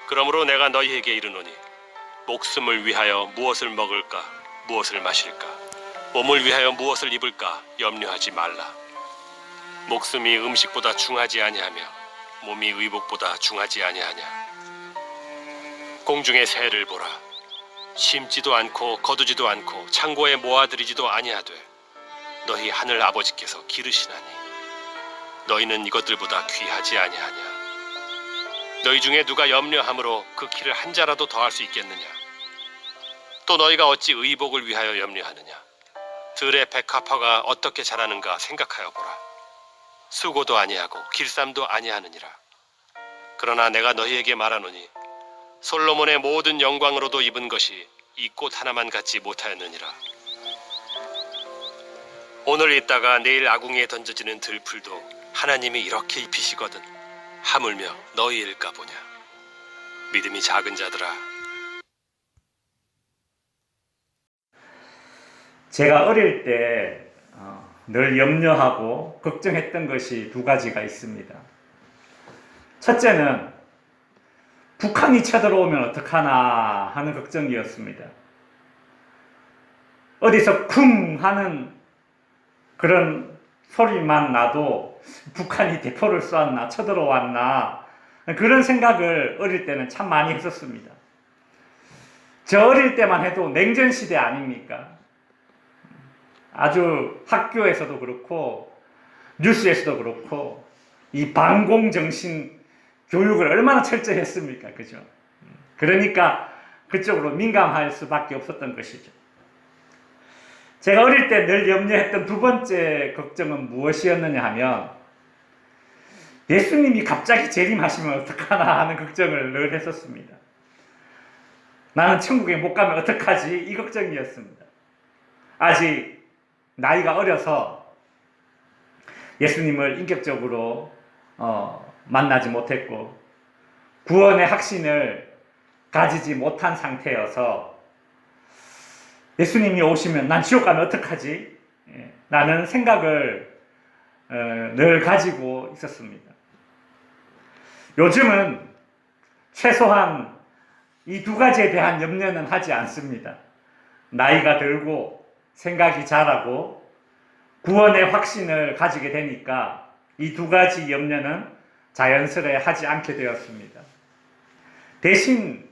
그러므로 내가 너희에게 이르노니 목숨을 위하여 무엇을 먹을까 무엇을 마실까 몸을 위하여 무엇을 입을까 염려하지 말라. 목숨이 음식보다 중하지 아니하며 몸이 의복보다 중하지 아니하냐. 공중의 새를 보라. 심지도 않고 거두지도 않고 창고에 모아들이지도 아니하되 너희 하늘 아버지께서 기르시나니 너희는 이것들보다 귀하지 아니하냐. 너희 중에 누가 염려함으로 그 키를 한 자라도 더할 수 있겠느냐. 또 너희가 어찌 의복을 위하여 염려하느냐. 들의 백합화가 어떻게 자라는가 생각하여 보라. 수고도 아니하고 길쌈도 아니하느니라. 그러나 내가 너희에게 말하노니 솔로몬의 모든 영광으로도 입은 것이 이 꽃 하나만 갖지 못하였느니라. 오늘 있다가 내일 아궁이에 던져지는 들풀도 하나님이 이렇게 입히시거든 하물며 너희일까 보냐. 믿음이 작은 자들아. 제가 어릴 때 늘 염려하고 걱정했던 것이 두 가지가 있습니다. 첫째는 북한이 쳐들어오면 어떡하나 하는 걱정이었습니다. 어디서 쿵 하는 그런 소리만 나도 북한이 대포를 쏘았나 쳐들어왔나 그런 생각을 어릴 때는 참 많이 했었습니다. 저 어릴 때만 해도 냉전시대 아닙니까? 아주 학교에서도 그렇고 뉴스에서도 그렇고 이 반공정신 교육을 얼마나 철저히 했습니까? 그죠? 그러니까 그쪽으로 민감할 수밖에 없었던 것이죠. 제가 어릴 때 늘 염려했던 두 번째 걱정은 무엇이었느냐 하면 예수님이 갑자기 재림하시면 어떡하나 하는 걱정을 늘 했었습니다. 나는 천국에 못 가면 어떡하지? 이 걱정이었습니다. 아직 나이가 어려서 예수님을 인격적으로 만나지 못했고 구원의 확신을 가지지 못한 상태여서 예수님이 오시면 난 지옥 가면 어떡하지? 라는 생각을 늘 가지고 있었습니다. 요즘은 최소한 이 두 가지에 대한 염려는 하지 않습니다. 나이가 들고 생각이 자라고 구원의 확신을 가지게 되니까 이 두 가지 염려는 자연스레 하지 않게 되었습니다. 대신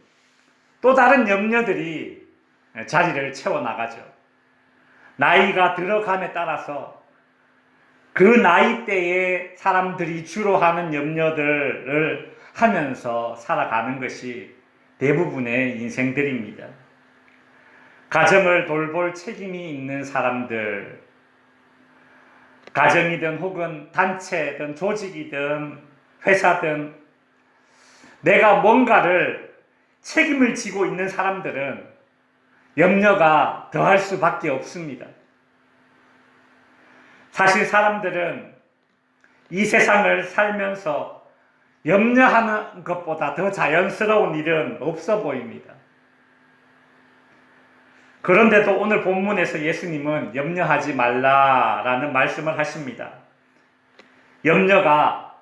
또 다른 염려들이 자리를 채워나가죠. 나이가 들어감에 따라서 그 나이대의 사람들이 주로 하는 염려들을 하면서 살아가는 것이 대부분의 인생들입니다. 가정을 돌볼 책임이 있는 사람들, 가정이든 혹은 단체든 조직이든 회사든 내가 뭔가를 책임을 지고 있는 사람들은 염려가 더할 수밖에 없습니다. 사실 사람들은 이 세상을 살면서 염려하는 것보다 더 자연스러운 일은 없어 보입니다. 그런데도 오늘 본문에서 예수님은 염려하지 말라라는 말씀을 하십니다. 염려가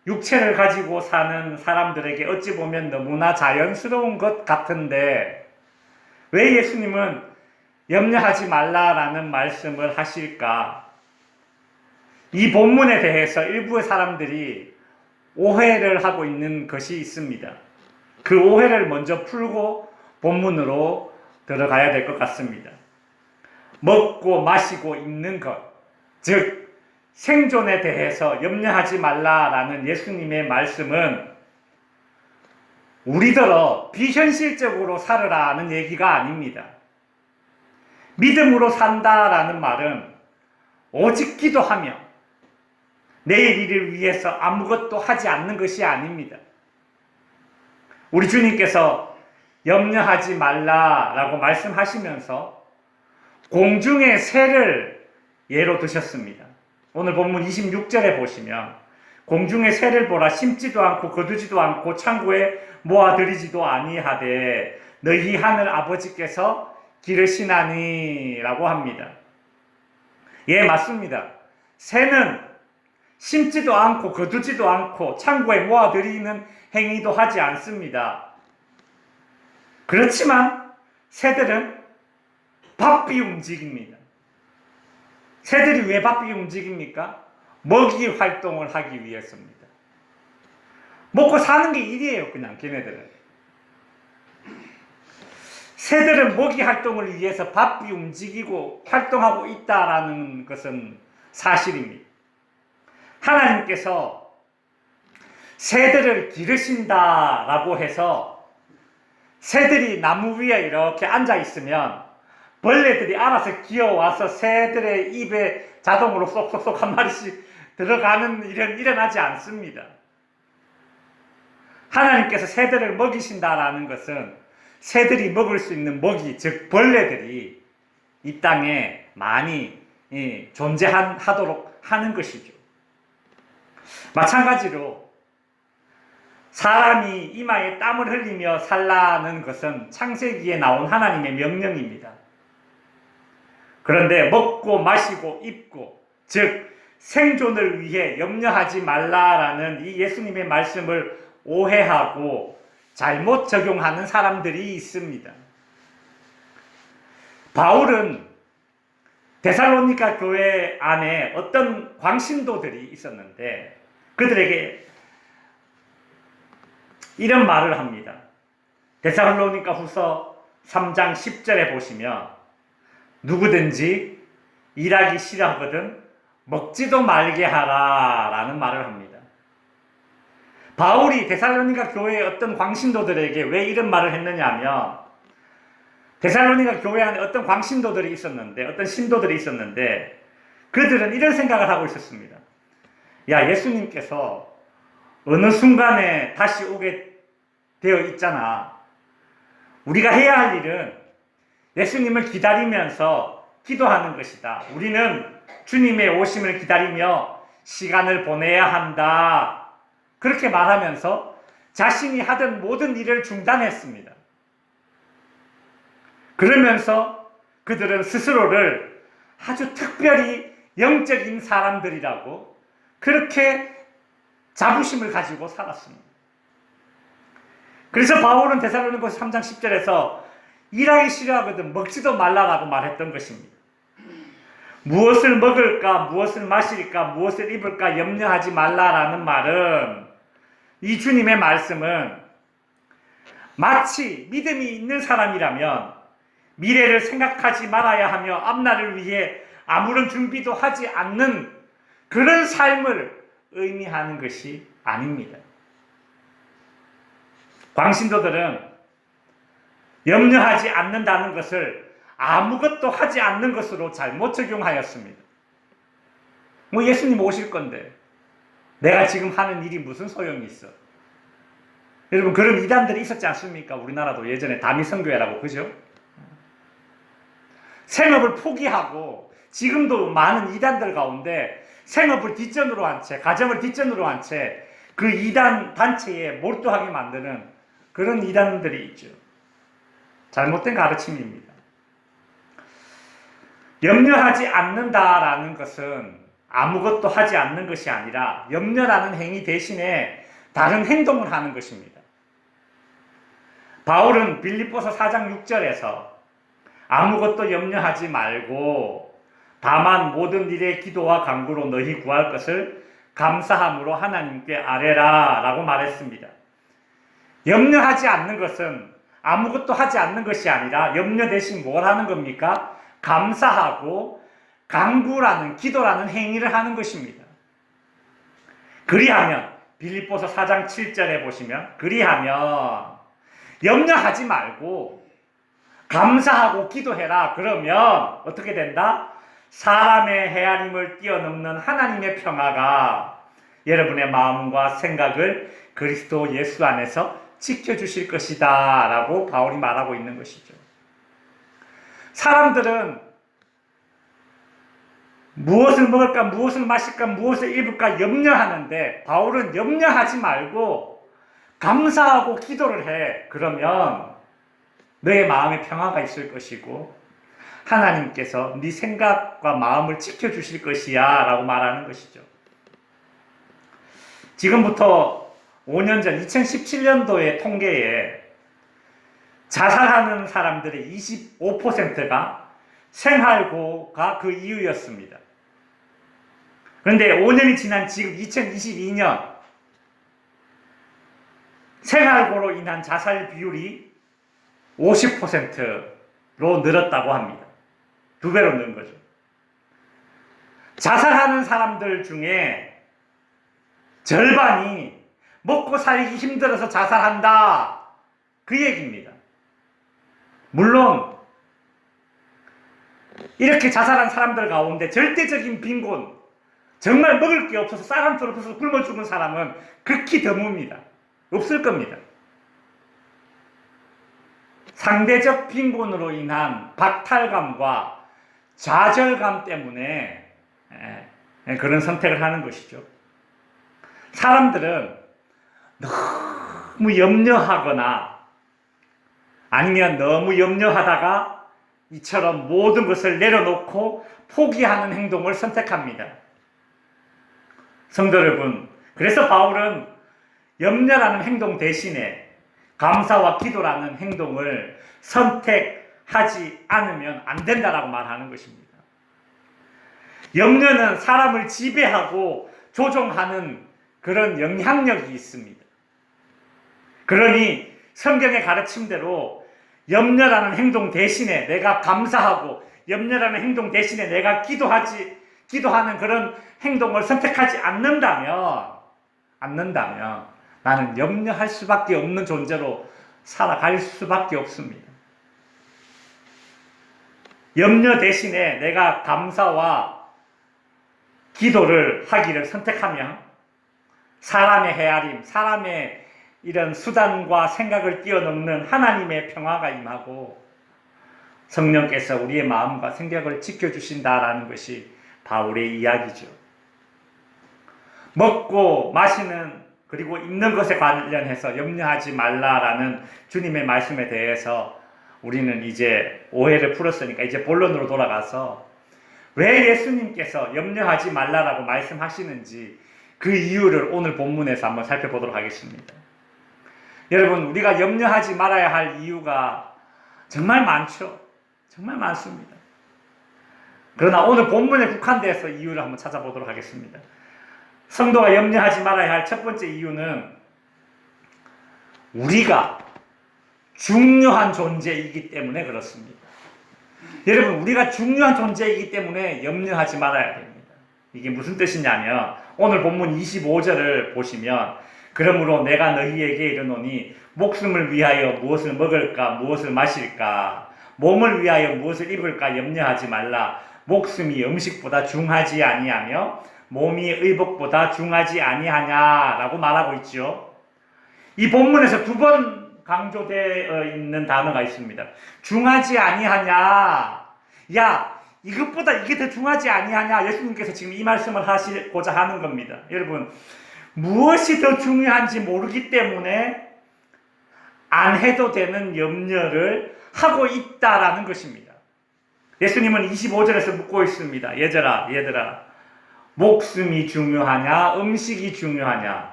육체를 가지고 사는 사람들에게 어찌 보면 너무나 자연스러운 것 같은데 왜 예수님은 염려하지 말라라는 말씀을 하실까? 이 본문에 대해서 일부의 사람들이 오해를 하고 있는 것이 있습니다. 그 오해를 먼저 풀고 본문으로 들어가야 될 것 같습니다. 먹고 마시고 입는 것, 즉 생존에 대해서 염려하지 말라라는 예수님의 말씀은 우리더러 비현실적으로 살으라는 얘기가 아닙니다. 믿음으로 산다라는 말은 오직 기도하며 내일 일을 위해서 아무것도 하지 않는 것이 아닙니다. 우리 주님께서 염려하지 말라라고 말씀하시면서 공중의 새를 예로 드셨습니다. 오늘 본문 26절에 보시면 공중의 새를 보라. 심지도 않고 거두지도 않고 창고에 모아들이지도 아니하되 너희 하늘 아버지께서 기르시나니 라고 합니다. 예, 맞습니다. 새는 심지도 않고 거두지도 않고 창고에 모아들이는 행위도 하지 않습니다. 그렇지만 새들은 바삐 움직입니다. 새들이 왜 바삐 움직입니까? 먹이 활동을 하기 위해서입니다. 먹고 사는 게 일이에요, 그냥 걔네들은. 새들은 먹이 활동을 위해서 바삐 움직이고 활동하고 있다라는 것은 사실입니다. 하나님께서 새들을 기르신다라고 해서 새들이 나무 위에 이렇게 앉아 있으면 벌레들이 알아서 기어와서 새들의 입에 자동으로 쏙쏙쏙 한 마리씩 들어가는 일은 일어나지 않습니다. 하나님께서 새들을 먹이신다라는 것은 새들이 먹을 수 있는 먹이, 즉 벌레들이 이 땅에 많이 존재하도록 하는 것이죠. 마찬가지로 사람이 이마에 땀을 흘리며 살라는 것은 창세기에 나온 하나님의 명령입니다. 그런데 먹고 마시고 입고, 즉 생존을 위해 염려하지 말라라는 이 예수님의 말씀을 오해하고 잘못 적용하는 사람들이 있습니다. 바울은 데살로니가 교회 안에 어떤 광신도들이 있었는데 그들에게 이런 말을 합니다. 데살로니가 후서 3장 10절에 보시면 누구든지 일하기 싫어하거든 먹지도 말게 하라 라는 말을 합니다. 바울이 데살로니가 교회의 어떤 광신도들에게 왜 이런 말을 했느냐 하면 데살로니가 교회 안에 어떤 광신도들이 있었는데 어떤 신도들이 있었는데 그들은 이런 생각을 하고 있었습니다. 야, 예수님께서 어느 순간에 다시 오게 되어 있잖아. 우리가 해야 할 일은 예수님을 기다리면서 기도하는 것이다. 우리는 주님의 오심을 기다리며 시간을 보내야 한다. 그렇게 말하면서 자신이 하던 모든 일을 중단했습니다. 그러면서 그들은 스스로를 아주 특별히 영적인 사람들이라고 그렇게 자부심을 가지고 살았습니다. 그래서 바울은 데살로니가서 3장 10절에서 일하기 싫어하거든 먹지도 말라라고 말했던 것입니다. 무엇을 먹을까, 무엇을 마실까, 무엇을 입을까 염려하지 말라라는 말은 이 주님의 말씀은 마치 믿음이 있는 사람이라면 미래를 생각하지 말아야 하며 앞날을 위해 아무런 준비도 하지 않는 그런 삶을 의미하는 것이 아닙니다. 광신도들은 염려하지 않는다는 것을 아무것도 하지 않는 것으로 잘못 적용하였습니다. 뭐 예수님 오실 건데 내가 지금 하는 일이 무슨 소용이 있어? 여러분 그런 이단들이 있었지 않습니까? 우리나라도 예전에 다미성교회라고, 그죠? 생업을 포기하고 지금도 많은 이단들 가운데 생업을 뒷전으로 한 채, 가정을 뒷전으로 한 채 그 이단 단체에 몰두하게 만드는 그런 이단들이 있죠. 잘못된 가르침입니다. 염려하지 않는다라는 것은 아무것도 하지 않는 것이 아니라 염려라는 행위 대신에 다른 행동을 하는 것입니다. 바울은 빌립보서 4장 6절에서 아무것도 염려하지 말고 다만 모든 일에 기도와 간구로 너희 구할 것을 감사함으로 하나님께 아뢰라 라고 말했습니다. 염려하지 않는 것은 아무것도 하지 않는 것이 아니라 염려 대신 뭘 하는 겁니까? 감사하고 간구라는, 기도라는 행위를 하는 것입니다. 그리하면 빌립보서 4장 7절에 보시면 그리하면 염려하지 말고 감사하고 기도해라. 그러면 어떻게 된다? 사람의 헤아림을 뛰어넘는 하나님의 평화가 여러분의 마음과 생각을 그리스도 예수 안에서 지켜주실 것이다 라고 바울이 말하고 있는 것이죠. 사람들은 무엇을 먹을까, 무엇을 마실까, 무엇을 입을까 염려하는데 바울은 염려하지 말고 감사하고 기도를 해. 그러면 너의 마음에 평화가 있을 것이고 하나님께서 네 생각과 마음을 지켜주실 것이야 라고 말하는 것이죠. 지금부터 5년 전 2017년도의 통계에 자살하는 사람들의 25%가 생활고가 그 이유였습니다. 그런데 5년이 지난 지금 2022년 생활고로 인한 자살 비율이 50%로 늘었다고 합니다. 2배로 는 거죠. 자살하는 사람들 중에 절반이 먹고 살기 힘들어서 자살한다. 그 얘기입니다. 물론 이렇게 자살한 사람들 가운데 절대적인 빈곤, 정말 먹을 게 없어서 쌀한톨 없어서 굶어 죽은 사람은 극히 드뭅니다. 없을 겁니다. 상대적 빈곤으로 인한 박탈감과 좌절감 때문에 그런 선택을 하는 것이죠. 사람들은 너무 염려하거나 아니면 너무 염려하다가 이처럼 모든 것을 내려놓고 포기하는 행동을 선택합니다. 성도 여러분, 그래서 바울은 염려라는 행동 대신에 감사와 기도라는 행동을 선택하지 않으면 안 된다라고 말하는 것입니다. 염려는 사람을 지배하고 조종하는 그런 영향력이 있습니다. 그러니 성경의 가르침대로 염려라는 행동 대신에 내가 감사하고 염려라는 행동 대신에 내가 기도하는 그런 행동을 선택하지 않는다면 나는 염려할 수밖에 없는 존재로 살아갈 수밖에 없습니다. 염려 대신에 내가 감사와 기도를 하기를 선택하면 사람의 헤아림, 사람의 이런 수단과 생각을 뛰어넘는 하나님의 평화가 임하고 성령께서 우리의 마음과 생각을 지켜주신다라는 것이 바울의 이야기죠. 먹고 마시는 그리고 입는 것에 관련해서 염려하지 말라라는 주님의 말씀에 대해서 우리는 이제 오해를 풀었으니까 이제 본론으로 돌아가서 왜 예수님께서 염려하지 말라라고 말씀하시는지 그 이유를 오늘 본문에서 한번 살펴보도록 하겠습니다. 여러분, 우리가 염려하지 말아야 할 이유가 정말 많죠. 정말 많습니다. 그러나 오늘 본문에 국한돼서 이유를 한번 찾아보도록 하겠습니다. 성도가 염려하지 말아야 할 첫 번째 이유는 우리가 중요한 존재이기 때문에 그렇습니다. 여러분, 우리가 중요한 존재이기 때문에 염려하지 말아야 됩니다. 이게 무슨 뜻이냐면 오늘 본문 25절을 보시면 그러므로 내가 너희에게 이르노니 목숨을 위하여 무엇을 먹을까 무엇을 마실까 몸을 위하여 무엇을 입을까 염려하지 말라. 목숨이 음식보다 중하지 아니하며 몸이 의복보다 중하지 아니하냐라고 말하고 있죠. 이 본문에서 2번 강조되어 있는 단어가 있습니다. 중하지 아니하냐. 야, 이것보다 이게 더 중하지 아니하냐. 예수님께서 지금 이 말씀을 하시고자 하는 겁니다. 여러분, 무엇이 더 중요한지 모르기 때문에 안 해도 되는 염려를 하고 있다라는 것입니다. 예수님은 25절에서 묻고 있습니다. 얘들아, 목숨이 중요하냐, 음식이 중요하냐?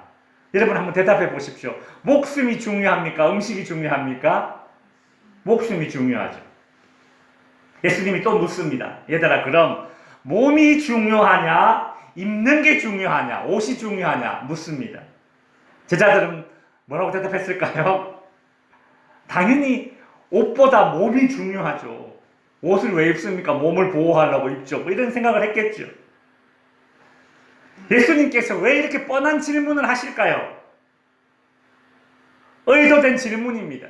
여러분 한번 대답해 보십시오. 목숨이 중요합니까? 음식이 중요합니까? 목숨이 중요하죠. 예수님이 또 묻습니다. 얘들아, 그럼 몸이 중요하냐, 입는 게 중요하냐, 옷이 중요하냐? 묻습니다. 제자들은 뭐라고 대답했을까요? 당연히 옷보다 몸이 중요하죠. 옷을 왜 입습니까? 몸을 보호하려고 입죠. 뭐 이런 생각을 했겠죠. 예수님께서 왜 이렇게 뻔한 질문을 하실까요? 의도된 질문입니다.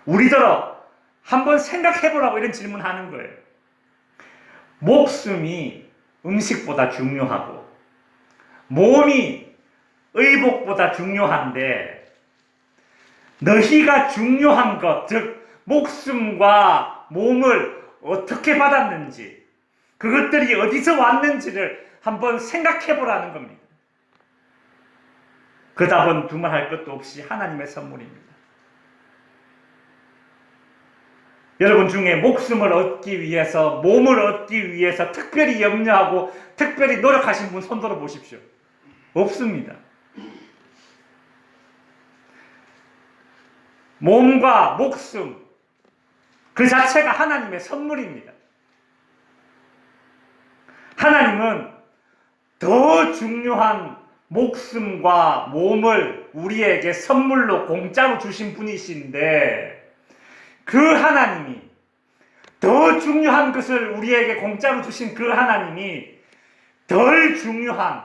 우리더러 한번 생각해보라고 이런 질문하는 거예요. 목숨이 음식보다 중요하고 몸이 의복보다 중요한데 너희가 중요한 것, 즉 목숨과 몸을 어떻게 받았는지 그것들이 어디서 왔는지를 한번 생각해보라는 겁니다. 그 답은 두말할 것도 없이 하나님의 선물입니다. 여러분 중에 목숨을 얻기 위해서, 몸을 얻기 위해서 특별히 염려하고 특별히 노력하신 분 손 들어 보십시오. 없습니다. 몸과 목숨, 그 자체가 하나님의 선물입니다. 하나님은 더 중요한 목숨과 몸을 우리에게 선물로 공짜로 주신 분이신데, 그 하나님이, 더 중요한 것을 우리에게 공짜로 주신 그 하나님이 덜 중요한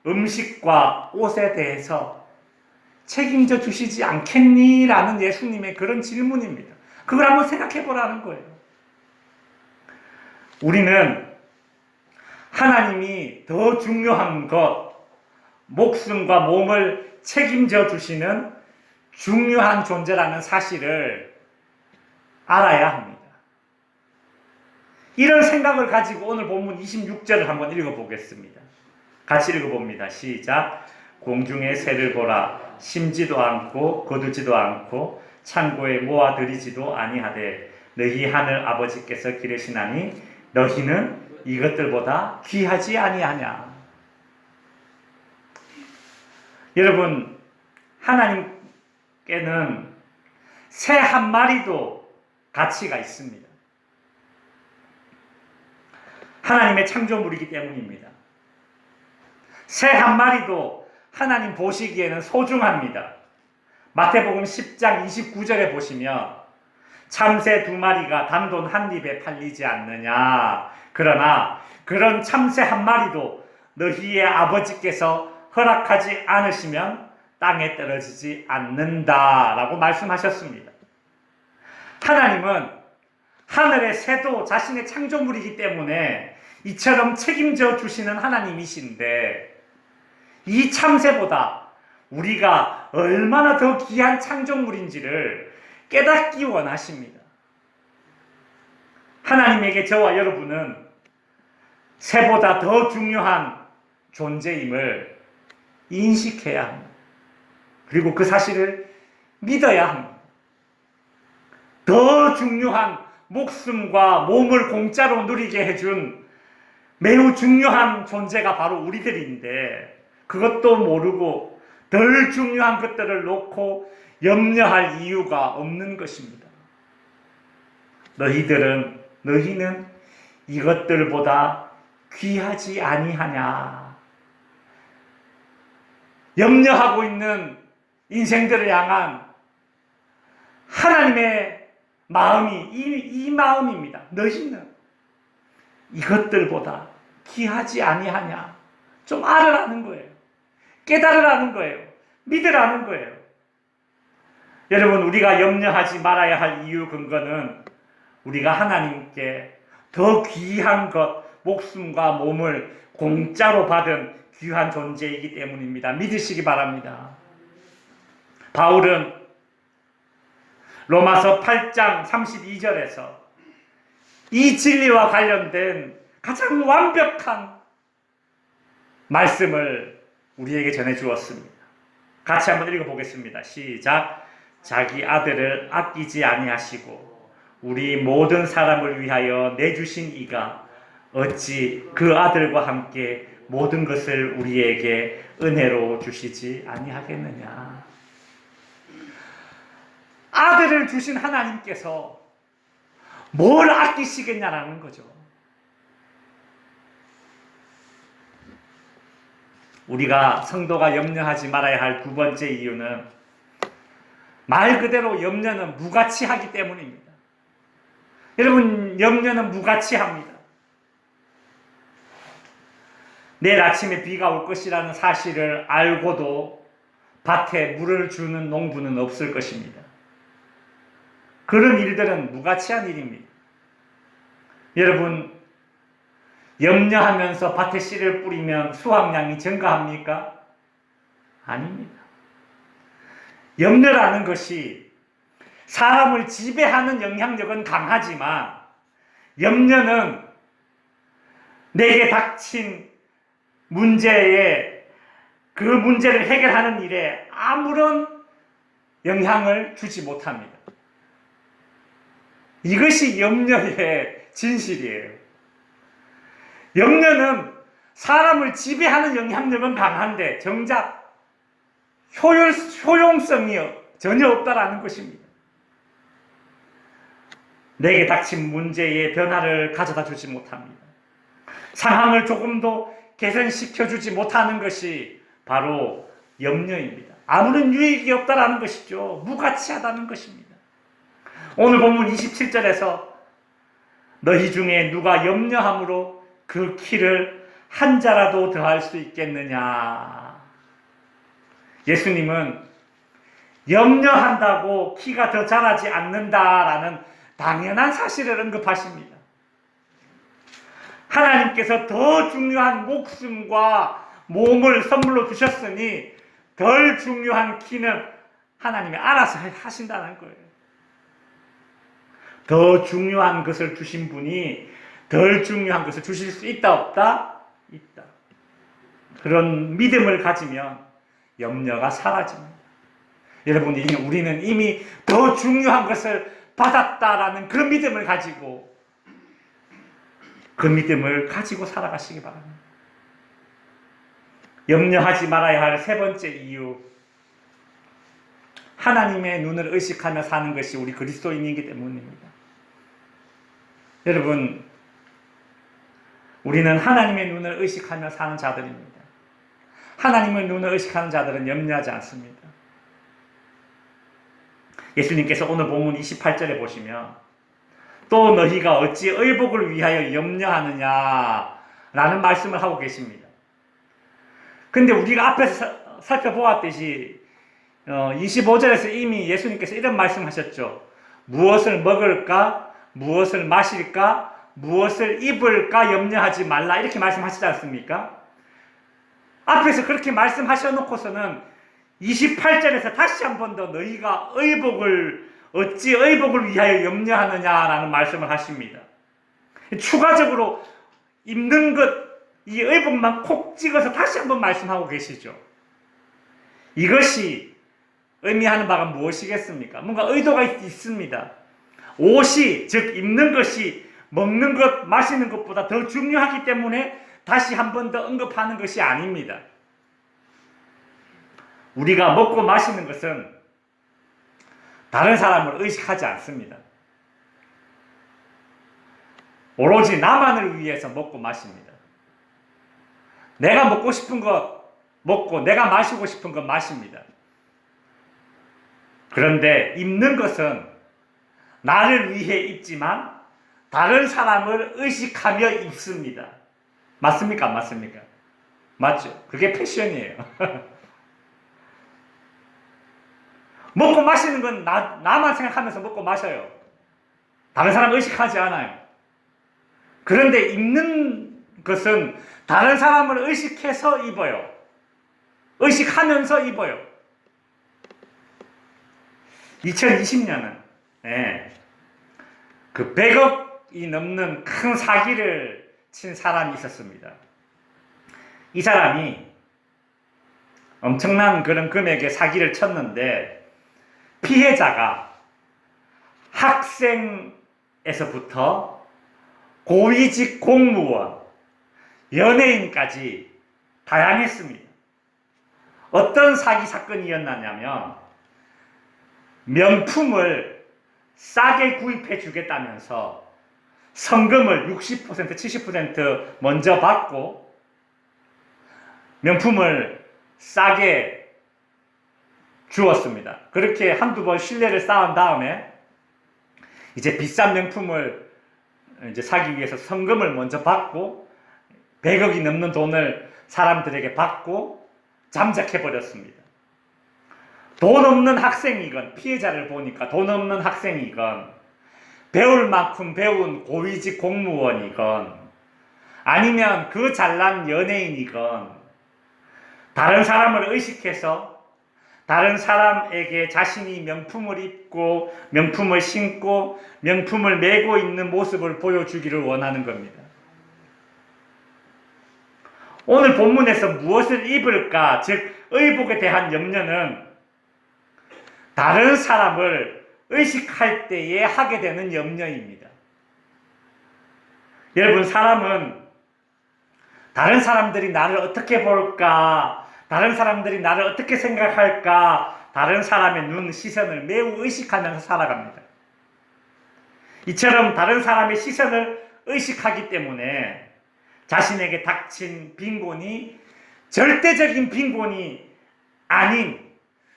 음식과 옷에 대해서 책임져 주시지 않겠니? 라는 예수님의 그런 질문입니다. 그걸 한번 생각해 보라는 거예요. 우리는 하나님이 더 중요한 것, 목숨과 몸을 책임져 주시는 중요한 존재라는 사실을 알아야 합니다. 이런 생각을 가지고 오늘 본문 26절을 한번 읽어보겠습니다. 같이 읽어봅니다. 시작. 공중의 새를 보라. 심지도 않고 거두지도 않고 창고에 모아들이지도 아니하되 너희 하늘 아버지께서 기르시나니 너희는 이것들보다 귀하지 아니하냐. 여러분, 하나님께는 새 한 마리도 가치가 있습니다. 하나님의 창조물이기 때문입니다. 새 한 마리도 하나님 보시기에는 소중합니다. 마태복음 10장 29절에 보시면 참새 2마리가 단돈 한 입에 팔리지 않느냐. 그러나 그런 참새 한 마리도 너희의 아버지께서 허락하지 않으시면 땅에 떨어지지 않는다라고 말씀하셨습니다. 하나님은 하늘의 새도 자신의 창조물이기 때문에 이처럼 책임져 주시는 하나님이신데, 이 참새보다 우리가 얼마나 더 귀한 창조물인지를 깨닫기 원하십니다. 하나님에게 저와 여러분은 새보다 더 중요한 존재임을 인식해야 합니다. 그리고 그 사실을 믿어야 합니다. 더 중요한 목숨과 몸을 공짜로 누리게 해준 매우 중요한 존재가 바로 우리들인데, 그것도 모르고 덜 중요한 것들을 놓고 염려할 이유가 없는 것입니다. 너희는 이것들보다 귀하지 아니하냐. 염려하고 있는 인생들을 향한 하나님의 마음이 이 마음입니다. 너희는 이것들보다 귀하지 아니하냐. 좀 알으라는 거예요. 깨달으라는 거예요. 믿으라는 거예요. 여러분, 우리가 염려하지 말아야 할 이유 근거는 우리가 하나님께 더 귀한 것, 목숨과 몸을 공짜로 받은 귀한 존재이기 때문입니다. 믿으시기 바랍니다. 바울은 로마서 8장 32절에서 이 진리와 관련된 가장 완벽한 말씀을 우리에게 전해주었습니다. 같이 한번 읽어보겠습니다. 시작. 자기 아들을 아끼지 아니하시고 우리 모든 사람을 위하여 내주신 이가 어찌 그 아들과 함께 모든 것을 우리에게 은혜로 주시지 아니하겠느냐. 아들을 주신 하나님께서 뭘 아끼시겠냐라는 거죠. 우리가 성도가 염려하지 말아야 할 두 번째 이유는 말 그대로 염려는 무가치하기 때문입니다. 여러분, 염려는 무가치합니다. 내일 아침에 비가 올 것이라는 사실을 알고도 밭에 물을 주는 농부는 없을 것입니다. 그런 일들은 무가치한 일입니다. 여러분, 염려하면서 밭에 씨를 뿌리면 수확량이 증가합니까? 아닙니다. 염려라는 것이 사람을 지배하는 영향력은 강하지만 염려는 내게 닥친 문제에 그 문제를 해결하는 일에 아무런 영향을 주지 못합니다. 이것이 염려의 진실이에요. 염려는 사람을 지배하는 영향력은 강한데 정작 효용성이 전혀 없다라는 것입니다. 내게 닥친 문제의 변화를 가져다 주지 못합니다. 상황을 조금도 개선시켜 주지 못하는 것이 바로 염려입니다. 아무런 유익이 없다라는 것이죠. 무가치하다는 것입니다. 오늘 본문 27절에서 너희 중에 누가 염려함으로 그 키를 한 자라도 더할 수 있겠느냐. 예수님은 염려한다고 키가 더 자라지 않는다라는 당연한 사실을 언급하십니다. 하나님께서 더 중요한 목숨과 몸을 선물로 주셨으니 덜 중요한 키는 하나님이 알아서 하신다는 거예요. 더 중요한 것을 주신 분이 덜 중요한 것을 주실 수 있다 없다? 있다. 그런 믿음을 가지면 염려가 사라집니다. 여러분, 우리는 이미 더 중요한 것을 받았다라는 그런 믿음을 가지고 그 믿음을 가지고 살아가시기 바랍니다. 염려하지 말아야 할 세 번째 이유, 하나님의 눈을 의식하며 사는 것이 우리 그리스도인이기 때문입니다. 여러분, 우리는 하나님의 눈을 의식하며 사는 자들입니다. 하나님의 눈을 의식하는 자들은 염려하지 않습니다. 예수님께서 오늘 본문 28절에 보시면 또 너희가 어찌 의복을 위하여 염려하느냐 라는 말씀을 하고 계십니다. 근데 우리가 앞에서 살펴보았듯이 25절에서 이미 예수님께서 이런 말씀하셨죠. 무엇을 먹을까, 무엇을 마실까, 무엇을 입을까 염려하지 말라, 이렇게 말씀하시지 않습니까? 앞에서 그렇게 말씀하셔놓고서는 28절에서 다시 한 번 더 너희가 어찌 의복을 위하여 염려하느냐라는 말씀을 하십니다. 추가적으로 입는 것, 이 의복만 콕 찍어서 다시 한 번 말씀하고 계시죠. 이것이 의미하는 바가 무엇이겠습니까? 뭔가 의도가 있습니다. 옷이, 즉 입는 것이 먹는 것, 마시는 것보다 더 중요하기 때문에 다시 한 번 더 언급하는 것이 아닙니다. 우리가 먹고 마시는 것은 다른 사람을 의식하지 않습니다. 오로지 나만을 위해서 먹고 마십니다. 내가 먹고 싶은 것 먹고 내가 마시고 싶은 것 마십니다. 그런데 입는 것은 나를 위해 입지만 다른 사람을 의식하며 입습니다. 맞습니까? 안 맞습니까? 맞죠? 그게 패션이에요. 먹고 마시는 건 나만 생각하면서 먹고 마셔요. 다른 사람 의식하지 않아요. 그런데 입는 것은 다른 사람을 의식해서 입어요. 의식하면서 입어요. 2020년은 그 100억이 넘는 큰 사기를 친 사람이 있었습니다. 이 사람이 엄청난 그런 금액의 사기를 쳤는데 피해자가 학생에서부터 고위직 공무원, 연예인까지 다양했습니다. 어떤 사기 사건이었냐면 명품을 싸게 구입해 주겠다면서 성금을 60%, 70% 먼저 받고 명품을 싸게 주었습니다. 그렇게 한두 번 신뢰를 쌓은 다음에 이제 비싼 명품을 이제 사기 위해서 성금을 먼저 받고 100억이 넘는 돈을 사람들에게 받고 잠적해 버렸습니다. 돈 없는 학생이건, 피해자를 보니까 돈 없는 학생이건, 배울 만큼 배운 고위직 공무원이건, 아니면 그 잘난 연예인이건, 다른 사람을 의식해서 다른 사람에게 자신이 명품을 입고 명품을 신고 명품을 메고 있는 모습을 보여주기를 원하는 겁니다. 오늘 본문에서 무엇을 입을까, 즉 의복에 대한 염려는 다른 사람을 의식할 때에 하게 되는 염려입니다. 여러분, 사람은 다른 사람들이 나를 어떻게 볼까, 다른 사람들이 나를 어떻게 생각할까, 다른 사람의 눈, 시선을 매우 의식하면서 살아갑니다. 이처럼 다른 사람의 시선을 의식하기 때문에 자신에게 닥친 빈곤이 절대적인 빈곤이 아닌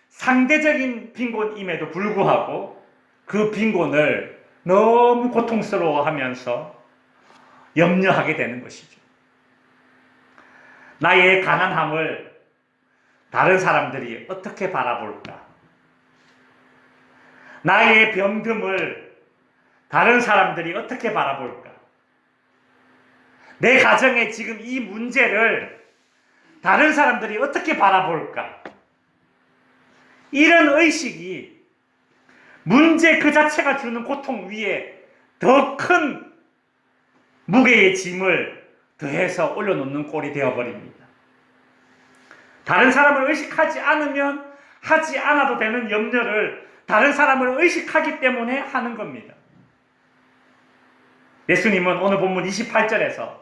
상대적인 빈곤임에도 불구하고 그 빈곤을 너무 고통스러워하면서 염려하게 되는 것이죠. 나의 가난함을 다른 사람들이 어떻게 바라볼까? 나의 병듦을 다른 사람들이 어떻게 바라볼까? 내 가정의 지금 이 문제를 다른 사람들이 어떻게 바라볼까? 이런 의식이 문제 그 자체가 주는 고통 위에 더 큰 무게의 짐을 더해서 올려놓는 꼴이 되어버립니다. 다른 사람을 의식하지 않으면 하지 않아도 되는 염려를 다른 사람을 의식하기 때문에 하는 겁니다. 예수님은 오늘 본문 28절에서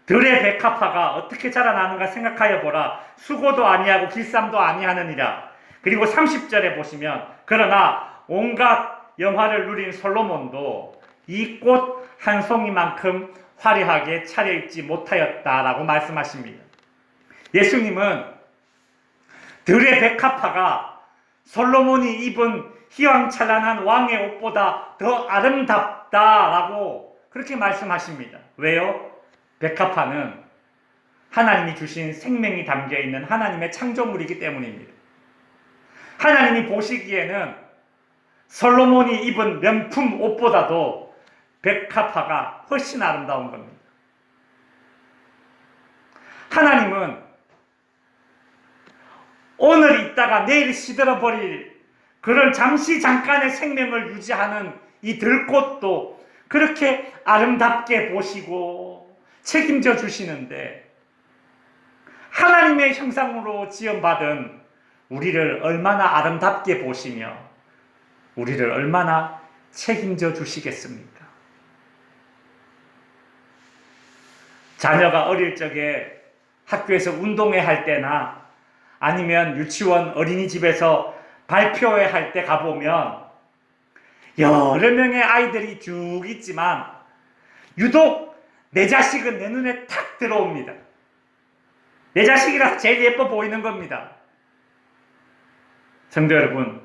들의 백합화가 어떻게 자라나는가 생각하여 보라. 수고도 아니하고 길쌈도 아니하느니라. 그리고 30절에 보시면 그러나 온갖 영화를 누린 솔로몬도 이 꽃 한 송이만큼 화려하게 차려입지 못하였다라고 말씀하십니다. 예수님은 들의 백합화가 솔로몬이 입은 휘황찬란한 왕의 옷보다 더 아름답다라고 그렇게 말씀하십니다. 왜요? 백합화는 하나님이 주신 생명이 담겨있는 하나님의 창조물이기 때문입니다. 하나님이 보시기에는 솔로몬이 입은 명품 옷보다도 백합화가 훨씬 아름다운 겁니다. 하나님은 오늘 있다가 내일 시들어버릴 그런 잠깐의 생명을 유지하는 이 들꽃도 그렇게 아름답게 보시고 책임져 주시는데 하나님의 형상으로 지음받은 우리를 얼마나 아름답게 보시며 우리를 얼마나 책임져 주시겠습니까? 자녀가 어릴 적에 학교에서 운동회 할 때나 아니면 유치원 어린이집에서 발표회 할 때 가보면 여러 명의 아이들이 쭉 있지만 유독 내 자식은 내 눈에 탁 들어옵니다. 내 자식이라서 제일 예뻐 보이는 겁니다. 성도 여러분,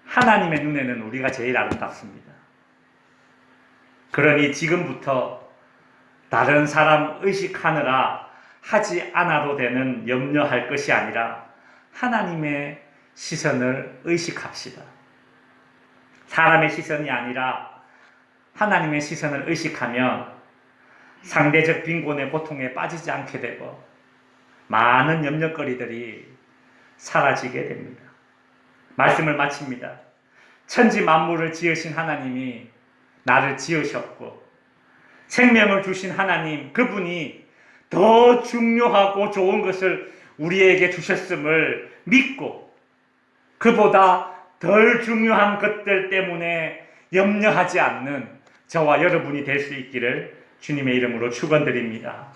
하나님의 눈에는 우리가 제일 아름답습니다. 그러니 지금부터 다른 사람 의식하느라 하지 않아도 되는 염려할 것이 아니라 하나님의 시선을 의식합시다. 사람의 시선이 아니라 하나님의 시선을 의식하면 상대적 빈곤의 고통에 빠지지 않게 되고 많은 염려거리들이 사라지게 됩니다. 말씀을 마칩니다. 천지 만물을 지으신 하나님이 나를 지으셨고 생명을 주신 하나님, 그분이 더 중요하고 좋은 것을 우리에게 주셨음을 믿고 그보다 덜 중요한 것들 때문에 염려하지 않는 저와 여러분이 될 수 있기를 주님의 이름으로 축원드립니다.